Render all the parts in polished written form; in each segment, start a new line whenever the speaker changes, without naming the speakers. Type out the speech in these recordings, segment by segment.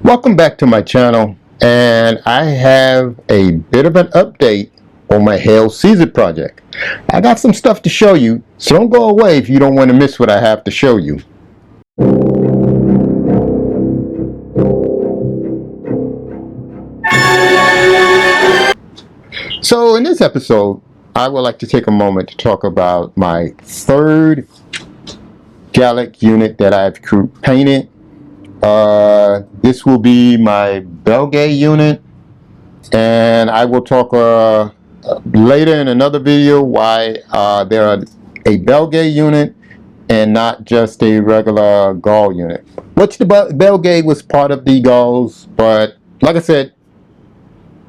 Welcome back to my channel, and I have a bit of an update on my Hail Caesar project. I got some stuff to show you, so don't go away if you don't want to miss what I have to show you. So in this episode, I would like to take a moment to talk about my third Gallic unit that I've painted. This will be my Belgae unit, and I will talk later in another video why there are a Belgae unit and not just a regular Gaul unit. Which the Belgae was part of the Gauls, but like I said,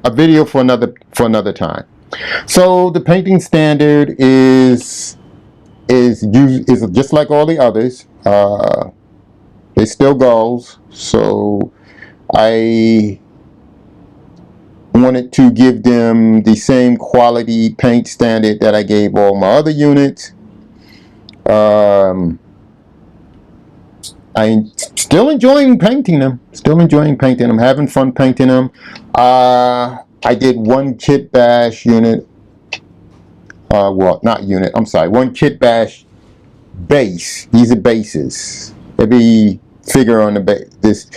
a video for another time. So the painting standard is just like all the others. They still Gauls, so I wanted to give them the same quality paint standard that I gave all my other units. I'm still enjoying painting them. Having fun painting them. I did one kit bash unit. Well, not unit. I'm sorry. One kit bash base. These are bases. Every figure on the base.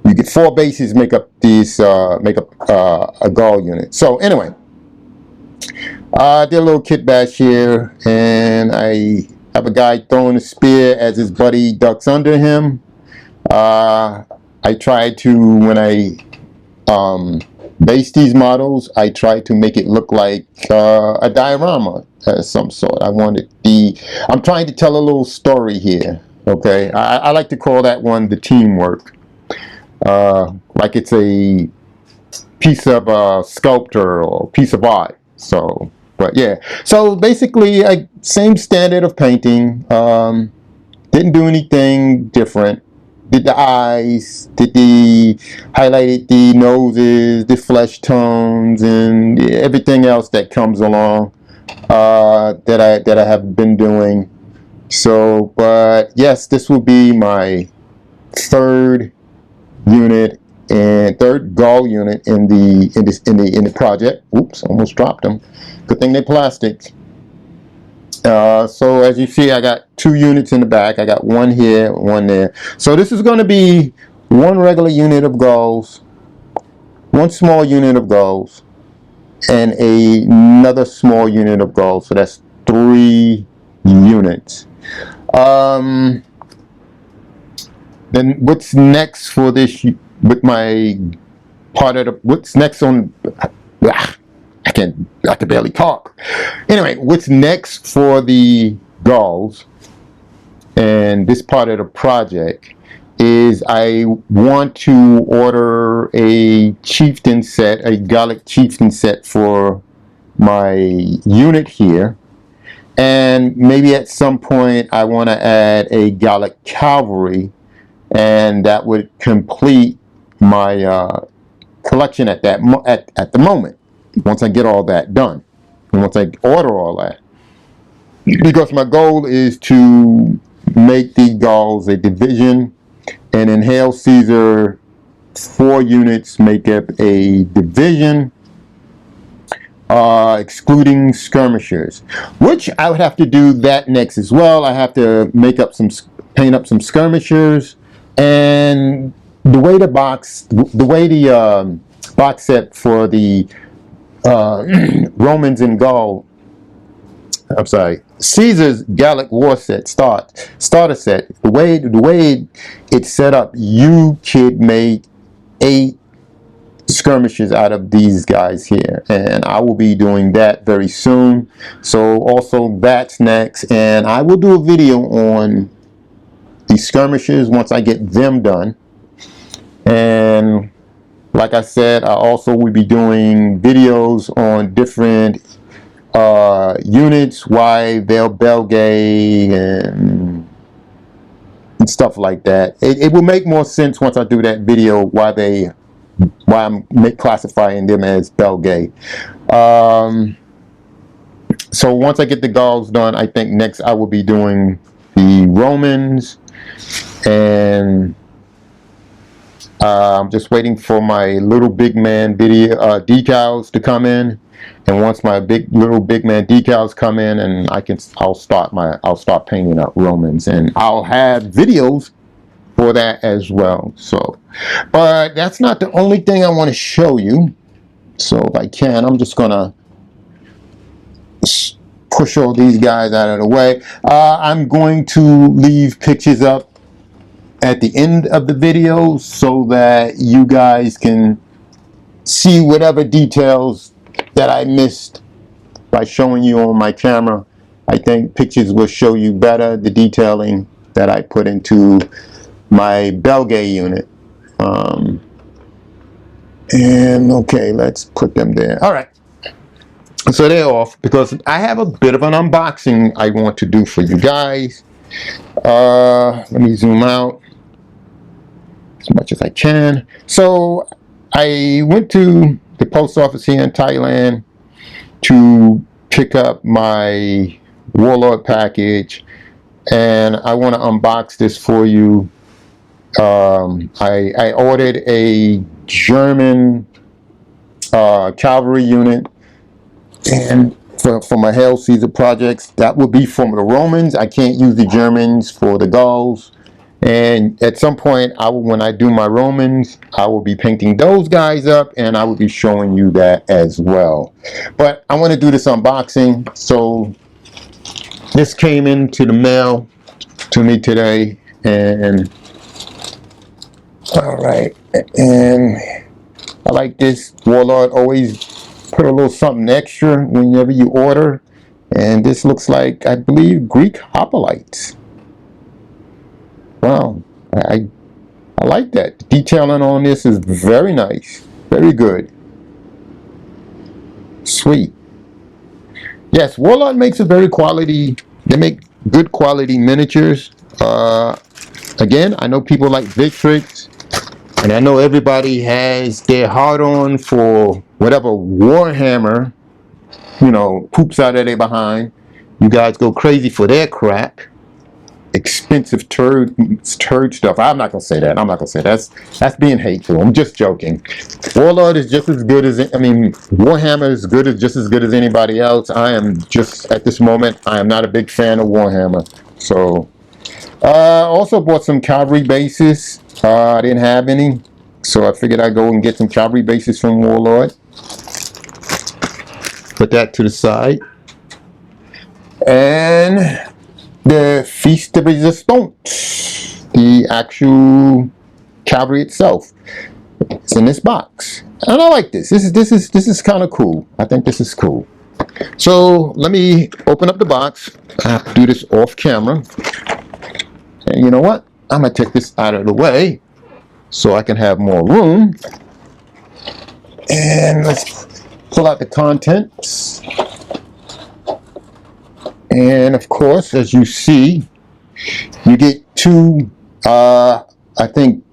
You get 4 bases make up a Gaul unit. So anyway, I did a little kit bash here, and I have a guy throwing a spear as his buddy ducks under him. I tried to, when I base these models, I tried to make it look like a diorama of some sort. I'm trying to tell a little story here. Okay, I like to call that one the teamwork. Like it's a piece of sculpture or piece of art. So, but yeah. So basically, same standard of painting. Didn't do anything different. Did the eyes, highlighted the noses, the flesh tones, and everything else that comes along that I have been doing. So, but yes, this will be my third unit and third Gaul unit in the project. Oops, almost dropped them. Good thing they're plastic. So as you see, I got 2 units in the back. I got one here, one there. So this is going to be one regular unit of Gauls, one small unit of Gauls, and another small unit of Gauls. So that's 3 units. Then what's next for this with my part of the, what's next on, I can barely talk. Anyway, what's next for the Gauls and this part of the project is I want to order a chieftain set, a Gallic chieftain set for my unit here. And maybe at some point I want to add a Gallic cavalry, and that would complete my collection at the moment. Once I get all that done, and once I order all that, because my goal is to make the Gauls a division, and in Hail Caesar, 4 units make up a division, excluding skirmishers, which I would have to do that next as well. I have to paint up some skirmishers, and the way the box set for the Romans and Gaul, I'm sorry, Caesar's Gallic war set starter set, the way it's set up, you could make 8 skirmishes out of these guys here, and I will be doing that very soon. So also that's next, and I will do a video on the skirmishes once I get them done. And like I said, I also will be doing videos on different units, why they're Belgae and stuff like that. It will make more sense once I do that video why I'm classifying them as Belgae. So once I get the Gauls done, I think next I will be doing the Romans and I'm just waiting for my little big man video decals to come in, and once my little big man decals come in, and I'll start painting up Romans, and I'll have videos for that as well. So, but that's not the only thing I want to show you. So if I can, I'm just gonna push all these guys out of the way. I'm going to leave pictures up at the end of the video so that you guys can see whatever details that I missed by showing you on my camera. I think pictures will show you better the detailing that I put into my Belgay unit. And okay, let's put them there. All right. So they're off because I have a bit of an unboxing I want to do for you guys. Let me zoom out as much as I can. So I went to the post office here in Thailand to pick up my Warlord package, and I want to unbox this for you. I ordered a German cavalry unit, and for my Hail Caesar projects, that will be for the Romans. I can't use the Germans for the Gauls. And at some point, when I do my Romans, I will be painting those guys up, and I will be showing you that as well. But I want to do this unboxing. So this came into the mail to me today, and all right, and I like this. Warlord always put a little something extra whenever you order, and this looks like, I believe, Greek hoplites. Wow, I like that. The detailing on this is very nice, very good. Sweet. Yes, Warlord makes a very quality, they make good quality miniatures. Again, I know people like Victrix, and I know everybody has their heart on for whatever Warhammer, you know, poops out of their behind. You guys go crazy for their crap. Expensive turd stuff. I'm not gonna say that. I'm not gonna say that. That's being hateful. I'm just joking. Warlord is just as good as, I mean, Warhammer is just as good as anybody else. I am just, at this moment, I am not a big fan of Warhammer. So, also bought some cavalry bases. I didn't have any, so I figured I'd go and get some cavalry bases from Warlord. Put that to the side. And the Feast de Resistance, the actual cavalry itself, it's in this box, and I like this. This is kind of cool. I think this is cool. So let me open up the box. I have to do this off camera, and you know what? I'm gonna take this out of the way so I can have more room. And let's pull out the contents. And of course, as you see, you get two, I think,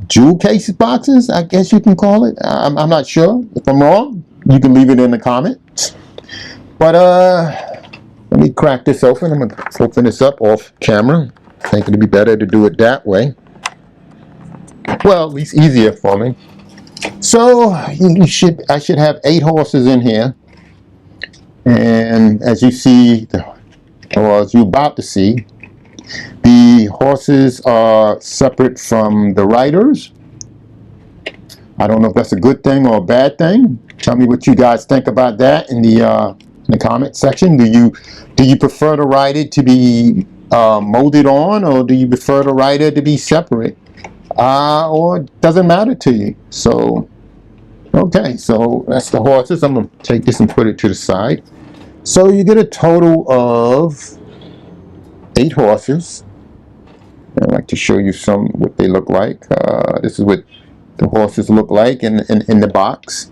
jewel case boxes, I guess you can call it. I'm not sure. If I'm wrong, you can leave it in the comments. But let me crack this open. I'm going to open this up off camera. I think it'd be better to do it that way. Well, at least easier for me. So I should have 8 horses in here. And as you see, or as you're about to see, the horses are separate from the riders. I don't know if that's a good thing or a bad thing. Tell me what you guys think about that in the comment section. Do you prefer the rider to be molded on, or do you prefer the rider to be separate? Or it doesn't matter to you? So, okay, so that's the horses. I'm going to take this and put it to the side. So you get a total of 8 horses. I'd like to show you what they look like. This is what the horses look like in the box.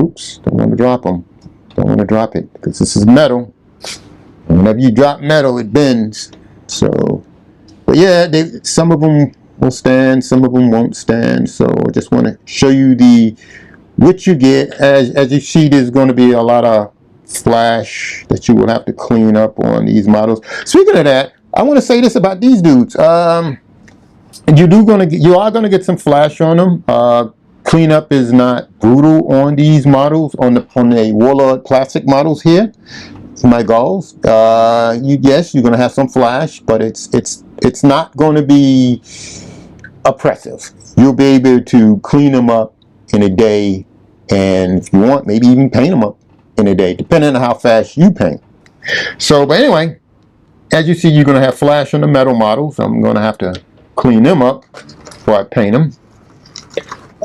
Oops, don't want to drop them. Don't want to drop it because this is metal. And whenever you drop metal, it bends. So, but yeah, some of them will stand, some of them won't stand. So I just want to show you what you get. As you see, there's going to be a lot of flash that you will have to clean up on these models. Speaking of that, I want to say this about these dudes. And you are gonna get some flash on them. Cleanup is not brutal on these models, on the Warlord Classic models here. My goals. Yes, you're gonna have some flash, but it's not going to be oppressive. You'll be able to clean them up in a day, and if you want, maybe even paint them up in a day, depending on how fast you paint. So, but anyway, as you see, you're going to have flash on the metal models. I'm going to have to clean them up before I paint them.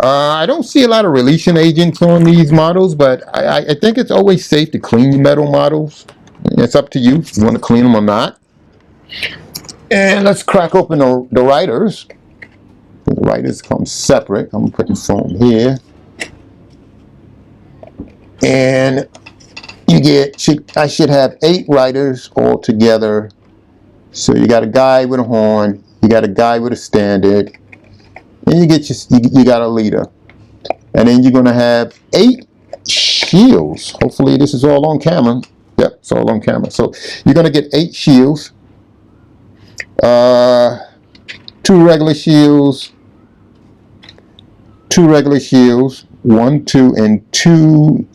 I don't see a lot of releasing agents on these models, but I think it's always safe to clean metal models. It's up to you if you want to clean them or not. And let's crack open the writers. The writers come separate. I'm putting some here. And I should have 8 writers all together. So you got a guy with a horn, you got a guy with a standard, and you got a leader. And then you're gonna have 8 shields. Hopefully this is all on camera. Yep, it's all on camera. So you're gonna get 8 shields. 2 regular shields, 1, 2, and 2,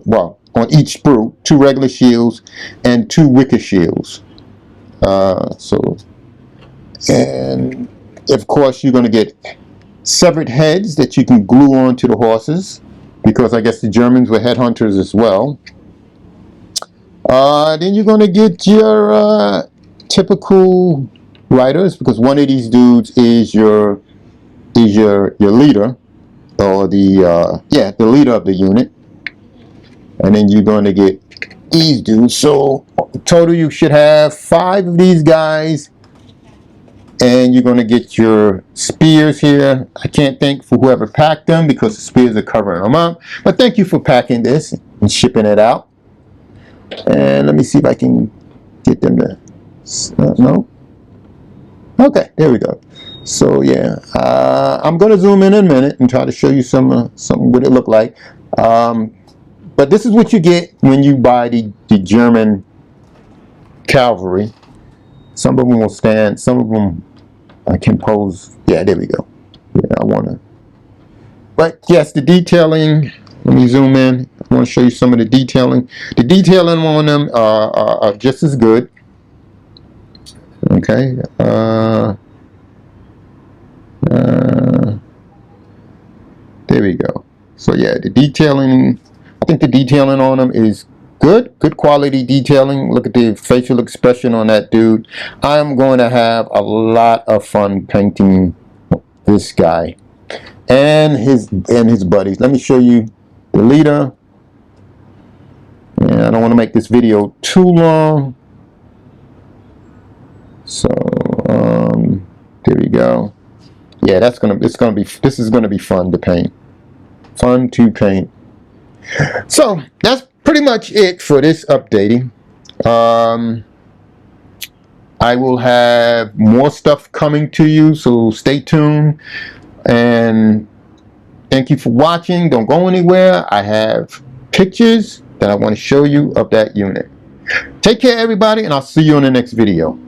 well, on each sprue, 2 regular shields and 2 wicker shields. And of course you're going to get severed heads that you can glue onto the horses, because I guess the Germans were headhunters as well. Then you're going to get your typical riders, because one of these dudes is your leader, or the leader of the unit. And then you're going to get these dudes. So total you should have 5 of these guys, and you're going to get your spears here. I can't thank for whoever packed them, because the spears are covering them up, but thank you for packing this and shipping it out. And let me see if I can get them to no. Okay, there we go. So yeah, I'm going to zoom in a minute and try to show you something what it looked like. But this is what you get when you buy the German cavalry. Some of them will stand, some of them I can pose. Yeah, there we go. Yeah, but yes, the detailing, let me zoom in. I want to show you some of the detailing. The detailing on them are just as good. Okay. There we go. So yeah, the detailing, I think the detailing on them is good quality detailing. Look at the facial expression on that dude. I'm going to have a lot of fun painting this guy and his buddies. Let me show you the leader. And I don't want to make this video too long, so there we go. Yeah, this is gonna be fun to paint. So that's pretty much it for this updating. I will have more stuff coming to you, so stay tuned. And thank you for watching. Don't go anywhere. I have pictures that I want to show you of that unit. Take care, everybody, and I'll see you in the next video.